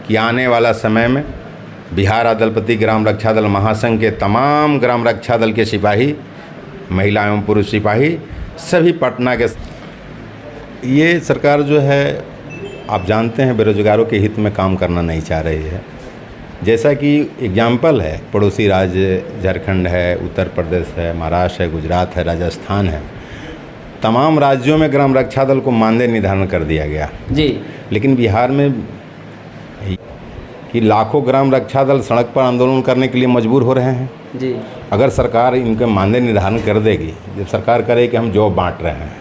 कि आने वाला समय में बिहार दलपति ग्राम रक्षा दल महासंघ के तमाम ग्राम रक्षा दल के सिपाही, महिला एवं पुरुष सिपाही सभी पटना के, ये सरकार जो है आप जानते हैं बेरोजगारों के हित में काम करना नहीं चाह रही है। जैसा कि एग्जाम्पल है, पड़ोसी राज्य झारखंड है, उत्तर प्रदेश है, महाराष्ट्र है, गुजरात है, राजस्थान है, तमाम राज्यों में ग्राम रक्षा दल को मानदेय निर्धारण कर दिया गया जी। लेकिन बिहार में कि लाखों ग्राम रक्षा दल सड़क पर आंदोलन करने के लिए मजबूर हो रहे हैं जी। अगर सरकार इनके मानदेय निर्धारण कर देगी, जब सरकार करे कि हम जॉब बांट रहे हैं,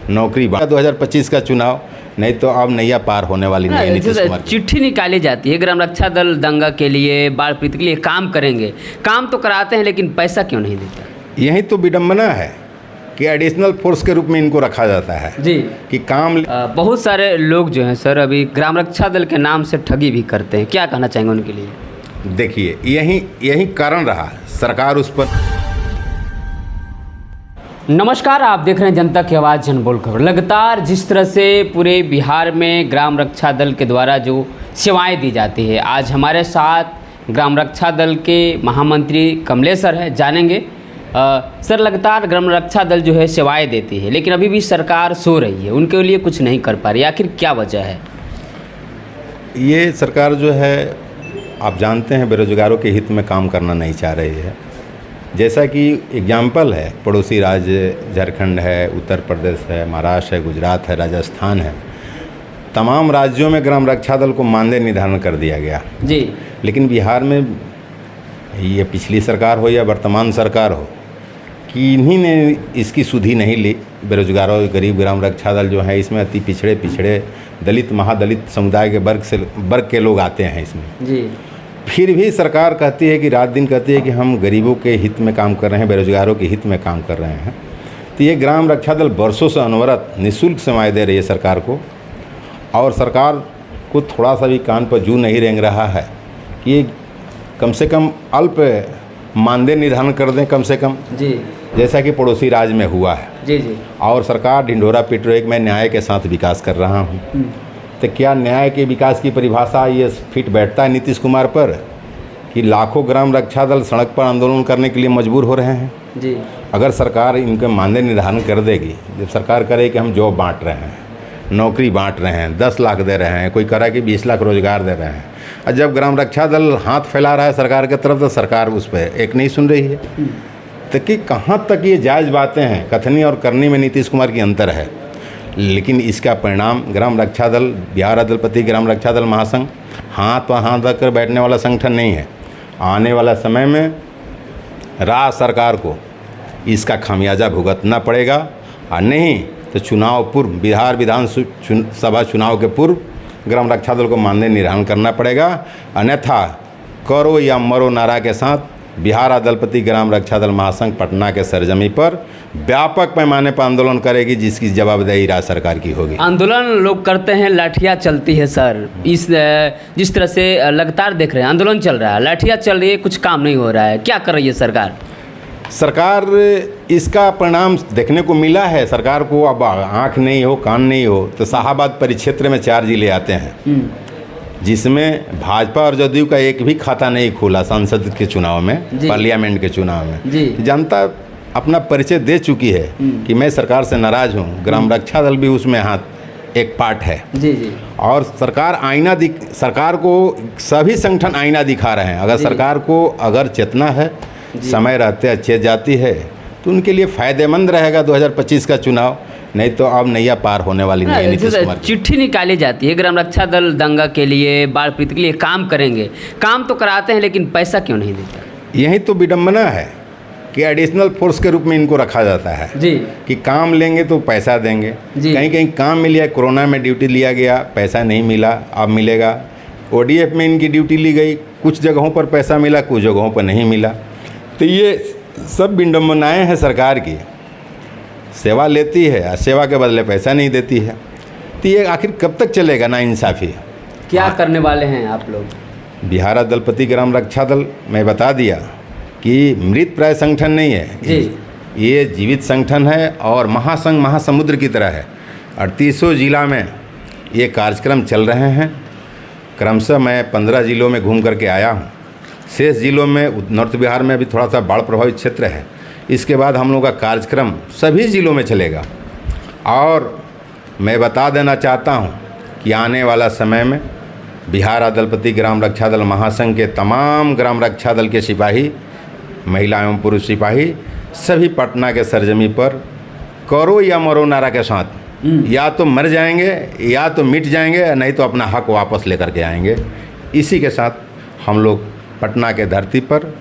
नौकरी बांट, 2025 का चुनाव नहीं तो अब नैया पार होने वाली नहीं है। नीतीश कुमार की चिट्ठी निकाली जाती है, ग्राम रक्षा दल दंगा के लिए, बाढ़ पीड़ित के लिए काम करेंगे, काम तो कराते हैं लेकिन पैसा क्यों नहीं देता? यही तो विडम्बना है कि एडिशनल फोर्स के रूप में इनको रखा जाता है जी कि काम। बहुत सारे लोग जो हैं सर अभी ग्राम रक्षा दल के नाम से ठगी भी करते हैं, क्या कहना चाहेंगे उनके लिए? देखिए, यही कारण रहा सरकार उस पर। नमस्कार, आप देख रहे हैं जनता की आवाज़ जनबोल खबर। लगातार जिस तरह से पूरे बिहार में ग्राम रक्षा दल के द्वारा जो सेवाएं दी जाती है, आज हमारे साथ ग्राम रक्षा दल के महामंत्री कमलेश सर है, जानेंगे। सर, लगातार ग्राम रक्षा दल जो है सेवाएं देती है लेकिन अभी भी सरकार सो रही है, उनके लिए कुछ नहीं कर पा रही, आखिर क्या वजह है? ये सरकार जो है आप जानते हैं बेरोजगारों के हित में काम करना नहीं चाह रही है। जैसा कि एग्जाम्पल है, पड़ोसी राज्य झारखंड है, उत्तर प्रदेश है, महाराष्ट्र है, गुजरात है, राजस्थान है, तमाम राज्यों में ग्राम रक्षा दल को मानदेय निर्धारण कर दिया गया जी। लेकिन बिहार में ये पिछली सरकार हो या वर्तमान सरकार हो कि इन्हीं ने इसकी सुधि नहीं ली। बेरोजगारों, गरीब ग्राम रक्षा दल जो है इसमें अति पिछड़े दलित, महादलित समुदाय के वर्ग के लोग आते हैं इसमें जी। फिर भी सरकार कहती है कि रात दिन कहती है कि हम गरीबों के हित में काम कर रहे हैं, बेरोजगारों के हित में काम कर रहे हैं। तो ये ग्राम रक्षा दल वर्षों से अनवरत निःशुल्क सेवाएं दे रही है सरकार को, और सरकार को थोड़ा सा भी कान पर जू नहीं रेंग रहा है कि ये कम से कम अल्प मानदेय निर्धारण कर दें कम से कम जी, जैसा कि पड़ोसी राज्य में हुआ है जी जी। और सरकार ढिंढोरा पीट रही है कि मैं न्याय के साथ विकास कर रहा हूँ। तो क्या न्याय के विकास की परिभाषा ये फिट बैठता है नीतीश कुमार पर कि लाखों ग्राम रक्षा दल सड़क पर आंदोलन करने के लिए मजबूर हो रहे हैं जी। अगर सरकार इनके मानदेय निर्धारण कर देगी, जब सरकार करे कि हम जॉब बांट रहे हैं, नौकरी बांट रहे हैं, 10 लाख दे रहे हैं, कोई करा कि 20 लाख रोजगार दे रहे हैं, और जब ग्राम रक्षा दल हाथ फैला रहा है सरकार की तरफ तो सरकार उस पर एक नहीं सुन रही है। तो कि कहाँ तक ये जायज़ बातें हैं? कथनी और करनी में नीतीश कुमार की अंतर है, लेकिन इसका परिणाम ग्राम रक्षा दल, बिहार दलपति ग्राम रक्षा दल महासंघ हाथ पर हाथ रखकर बैठने वाला संगठन नहीं है। आने वाला समय में राज्य सरकार को इसका खामियाजा भुगतना पड़ेगा, और नहीं तो चुनाव पूर्व, बिहार विधानसभा चुनाव के पूर्व ग्राम रक्षा दल को मानदेय निर्धारण करना पड़ेगा, अन्यथा करो या मरो नारा के साथ बिहार दलपति ग्राम रक्षा दल महासंघ पटना के सरजमी पर व्यापक पैमाने पर आंदोलन करेगी, जिसकी जवाबदेही राज्य सरकार की होगी। आंदोलन लोग करते हैं, लाठियाँ चलती है सर, जिस तरह से लगातार देख रहे हैं आंदोलन चल रहा है, लाठियाँ चल रही है, कुछ काम नहीं हो रहा है, क्या कर रही है सरकार? सरकार इसका परिणाम देखने को मिला है। सरकार को अब आँख नहीं हो, कान नहीं हो, तो शाहाबाद परिक्षेत्र में 4 जिले आते हैं जिसमें भाजपा और जदयू का एक भी खाता नहीं खुला संसद के चुनाव में, पार्लियामेंट के चुनाव में। जनता अपना परिचय दे चुकी है कि मैं सरकार से नाराज़ हूँ। ग्राम रक्षा दल भी उसमें हाथ एक पार्ट है जी जी। और सरकार को सभी संगठन आईना दिखा रहे हैं। अगर सरकार को अगर चेतना है, समय रहते अच्छे जाती है, तो उनके लिए फ़ायदेमंद रहेगा 2025 का चुनाव, नहीं तो अब नैया पार होने वाली नहीं है। नीतीश कुमार चिट्ठी निकाली जाती है, ग्राम रक्षा दल दंगा के लिए, बाढ़ पीड़ित के लिए काम करेंगे, काम तो कराते हैं लेकिन पैसा क्यों नहीं देता? यही तो विडम्बना है कि एडिशनल फोर्स के रूप में इनको रखा जाता है जी, कि काम लेंगे तो पैसा देंगे। कहीं कहीं काम मिल गया, कोरोना में ड्यूटी लिया गया, पैसा नहीं मिला, अब मिलेगा। ODF में इनकी ड्यूटी ली गई, कुछ जगहों पर पैसा मिला, कुछ जगहों पर नहीं मिला। तो ये सब विडम्बनाएँ हैं सरकार की। सेवा लेती है और सेवा के बदले पैसा नहीं देती है, तो ये आखिर कब तक चलेगा ना इंसाफ़ी? क्या करने वाले हैं आप लोग? बिहार दलपति ग्राम रक्षा दल, मैं बता दिया कि मृत प्राय संगठन नहीं है जी, ये जीवित संगठन है और महासंघ महासमुद्र की तरह है। 38 जिला में ये कार्यक्रम चल रहे हैं क्रमशः मैं 15 जिलों में घूम करके आया हूँ। शेष जिलों में नॉर्थ बिहार में अभी थोड़ा सा बाढ़ प्रभावित क्षेत्र है। इसके बाद हम लोग का कार्यक्रम सभी जिलों में चलेगा। और मैं बता देना चाहता हूँ कि आने वाला समय में बिहार अदलपति ग्राम रक्षा दल महासंघ के तमाम ग्राम रक्षा दल के सिपाही, महिला एवं पुरुष सिपाही सभी पटना के सरजमी पर करो या मरो नारा के साथ या तो मर जाएंगे या तो मिट जाएंगे, नहीं तो अपना हक वापस लेकर के आएंगे। इसी के साथ हम लोग पटना के धरती पर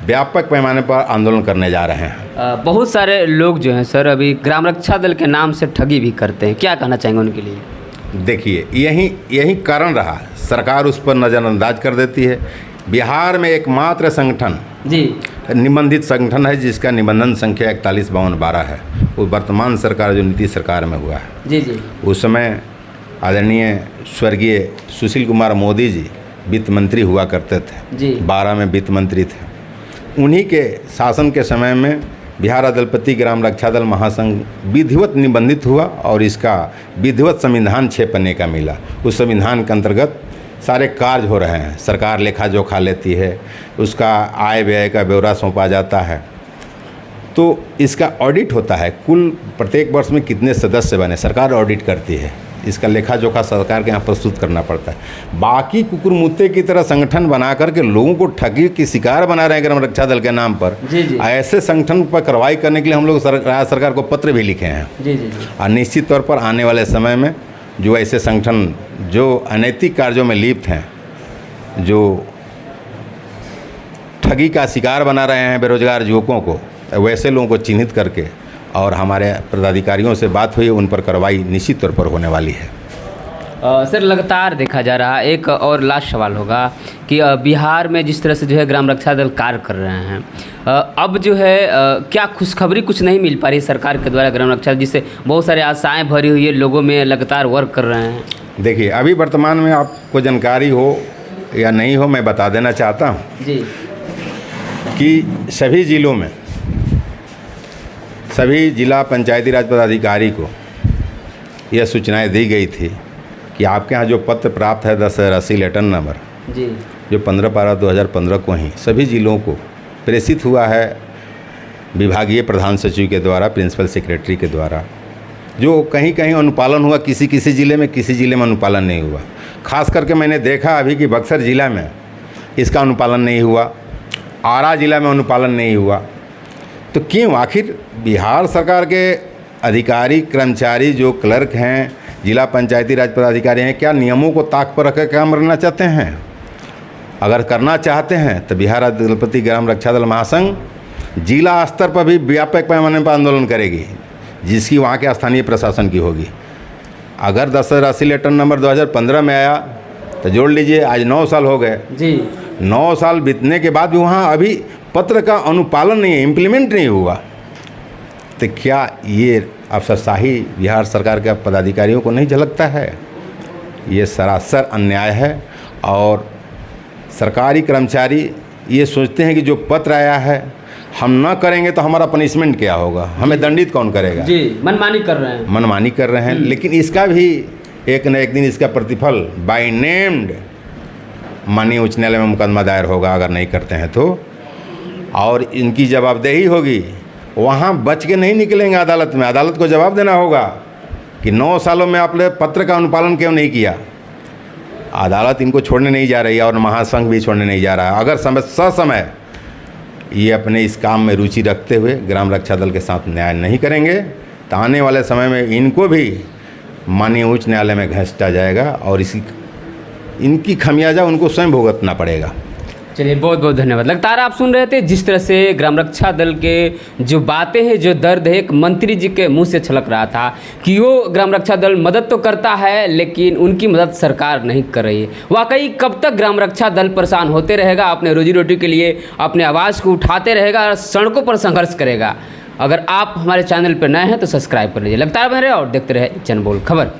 व्यापक पैमाने पर आंदोलन करने जा रहे हैं। बहुत सारे लोग जो हैं सर अभी ग्राम रक्षा दल के नाम से ठगी भी करते हैं, क्या कहना चाहेंगे उनके लिए? देखिए, यही कारण रहा, सरकार उस पर नज़रअंदाज कर देती है। बिहार में एकमात्र संगठन जी निबंधित संगठन है जिसका निबंधन संख्या 415212 है। वो वर्तमान सरकार जो नीतीश सरकार में हुआ है जी जी उस समय आदरणीय स्वर्गीय सुशील कुमार मोदी जी वित्त मंत्री हुआ करते थे जी 12 में वित्त मंत्री थे। उन्हीं के शासन के समय में बिहार अदलपति ग्राम रक्षा दल महासंघ विधिवत निबंधित हुआ और इसका विधिवत संविधान 6 पन्ने का मिला। उस संविधान के अंतर्गत सारे कार्य हो रहे हैं। सरकार लेखा जोखा लेती है, उसका आय व्यय का ब्यौरा सौंपा जाता है, तो इसका ऑडिट होता है। कुल प्रत्येक वर्ष में कितने सदस्य बने सरकार ऑडिट करती है, इसका लेखा जोखा सरकार के यहाँ प्रस्तुत करना पड़ता है। बाकी कुकुरमुत्ते की तरह संगठन बना करके लोगों को ठगी की शिकार बना रहे हैं ग्राम रक्षा दल के नाम पर। जी जी ऐसे संगठन पर कार्रवाई करने के लिए हम लोग सरकार को पत्र भी लिखे हैं। जी जी जी और निश्चित तौर पर आने वाले समय में जो ऐसे संगठन जो अनैतिक कार्यों में लिप्त हैं, जो ठगी का शिकार बना रहे हैं बेरोजगार युवकों को, वैसे लोगों को चिन्हित करके और हमारे पदाधिकारियों से बात हुई, उन पर कार्रवाई निश्चित तौर पर होने वाली है। सर लगातार देखा जा रहा है, एक और लास्ट सवाल होगा कि बिहार में जिस तरह से जो है ग्राम रक्षा दल कार्य कर रहे हैं, अब जो है क्या खुशखबरी कुछ नहीं मिल पा रही सरकार के द्वारा ग्राम रक्षा, जिससे बहुत सारे आशाएं भरी हुई है, लोगों में लगातार वर्क कर रहे हैं? देखिए, अभी वर्तमान में आपको जानकारी हो या नहीं हो, मैं बता देना चाहता हूँ जी कि सभी जिलों में सभी जिला पंचायती राज पदाधिकारी को यह सूचनाएं दी गई थी कि आपके यहाँ जो पत्र प्राप्त है 1080 लेटर नंबर जी जो 15/12/2015 को ही सभी जिलों को प्रेषित हुआ है विभागीय प्रधान सचिव के द्वारा, प्रिंसिपल सेक्रेटरी के द्वारा, जो कहीं कहीं अनुपालन हुआ, किसी ज़िले में अनुपालन नहीं हुआ। खास करके मैंने देखा अभी कि बक्सर ज़िला में इसका अनुपालन नहीं हुआ, आरा ज़िला में अनुपालन नहीं हुआ। तो क्यों? आखिर बिहार सरकार के अधिकारी कर्मचारी जो क्लर्क हैं, जिला पंचायती राज पदाधिकारी हैं, क्या नियमों को ताक पर रखकर काम करना चाहते हैं? अगर करना चाहते हैं तो बिहार अदलपति ग्राम रक्षा दल महासंघ जिला स्तर पर भी व्यापक पैमाने पर आंदोलन करेगी, जिसकी वहाँ के स्थानीय प्रशासन की होगी। अगर 1080 लेटर नंबर 2015 में आया तो जोड़ लीजिए, आज 9 साल हो गए जी 9 साल बीतने के बाद भी वहाँ अभी पत्र का अनुपालन नहीं है, इम्प्लीमेंट नहीं हुआ। तो क्या ये अफसरशाही बिहार सरकार के पदाधिकारियों को नहीं झलकता है? ये सरासर अन्याय है। और सरकारी कर्मचारी ये सोचते हैं कि जो पत्र आया है हम न करेंगे तो हमारा पनिशमेंट क्या होगा, हमें दंडित कौन करेगा? जी मनमानी कर रहे हैं, मनमानी कर रहे हैं। लेकिन इसका भी एक न एक दिन इसका प्रतिफल बाय नेम्ड माननीय उच्च न्यायालय में मुकदमा दायर होगा अगर नहीं करते हैं तो, और इनकी जवाबदेही होगी। वहाँ बच के नहीं निकलेंगे अदालत में, अदालत को जवाब देना होगा कि 9 सालों में आपने पत्र का अनुपालन क्यों नहीं किया। अदालत इनको छोड़ने नहीं जा रही है और महासंघ भी छोड़ने नहीं जा रहा है। अगर ससमय ये अपने इस काम में रुचि रखते हुए ग्राम रक्षा दल के साथ न्याय नहीं करेंगे तो आने वाले समय में इनको भी माननीय उच्च न्यायालय में घसीटा जाएगा और इनकी खमियाजा उनको स्वयं भुगतना पड़ेगा। चलिए बहुत बहुत धन्यवाद। लगातार आप सुन रहे थे जिस तरह से ग्राम रक्षा दल के जो बातें हैं, जो दर्द है, एक मंत्री जी के मुंह से छलक रहा था कि वो ग्राम रक्षा दल मदद तो करता है लेकिन उनकी मदद सरकार नहीं कर रही है। वाकई कब तक ग्राम रक्षा दल परेशान होते रहेगा, अपने रोजी रोटी के लिए अपने आवाज़ को उठाते रहेगा और सड़कों पर संघर्ष करेगा। अगर आप हमारे चैनल पर नए हैं तो सब्सक्राइब कर लीजिए। लगातार बने रहे और देखते रहे जनबोल खबर।